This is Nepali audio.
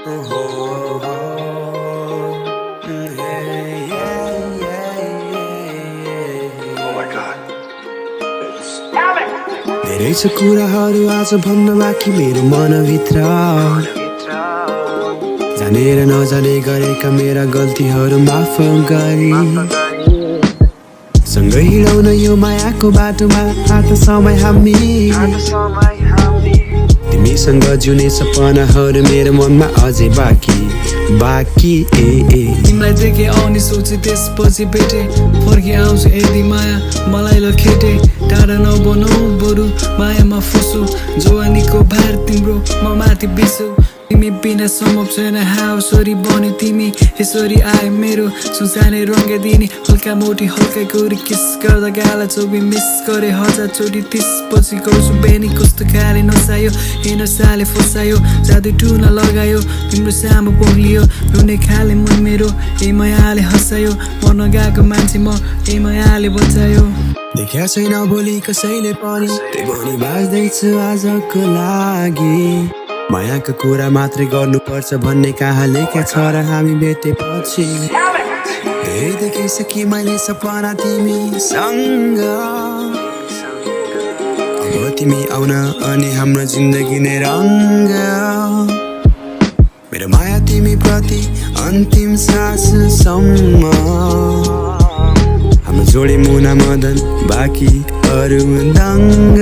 धेरै छ कुराहरू आज भन्न बाँकी मेरो मनभित्र जानेर नजाने गरेका मेरा गल्तीहरू माफ गरी सँगै हिँडौन यो मायाको बाटोमा आज समय हामी तिमीसँग जिउने सपनाहरू मेरो मनमा अझै बाँकी तिमीलाई देखे आउने सोचे त्यसपछि भेटे फर्की आउँछु यदि माया मलाई लखेटे टाढा नबनौ बरु मायामा फुसु जवानीको भार तिम्रो म माथि बिसु तिमी बिना सम्भव छैन हाउसरी बन्यो तिमी यसरी आयो मेरो सुसाने रङ्गे दिने हल्का मोटी हल्का गोरी किस गर्दा गाला चोबी मिस गरे 1000 चोटि 30 पछि गर्छु बेनी कस्तो खाले नसायो ए नसाले फसायो जादु टुना लगायो तिम्रो सामु पोग्लियो रुने खाले मन मेरो ए मायाले हँसायो मन गएको मान्छे म ए मायाले बचायो देखा छैन भोलि कसैले पनि त्यही भनी बाँच्दैछु आजको लागि मायाको कुरा मात्रै गर्नुपर्छ भन्ने कहाँ लेखेको छ र हामी भेटेपछि धेरै देखिसके मैले सपना तिमीसँग अब तिमी आउन अनि हाम्रो जिन्दगी नै रङ्ग मेरो माया तिमी प्रति अन्तिम साससम्म हाम्रो जोडी मुना मदन बाँकी अरू दङ्ग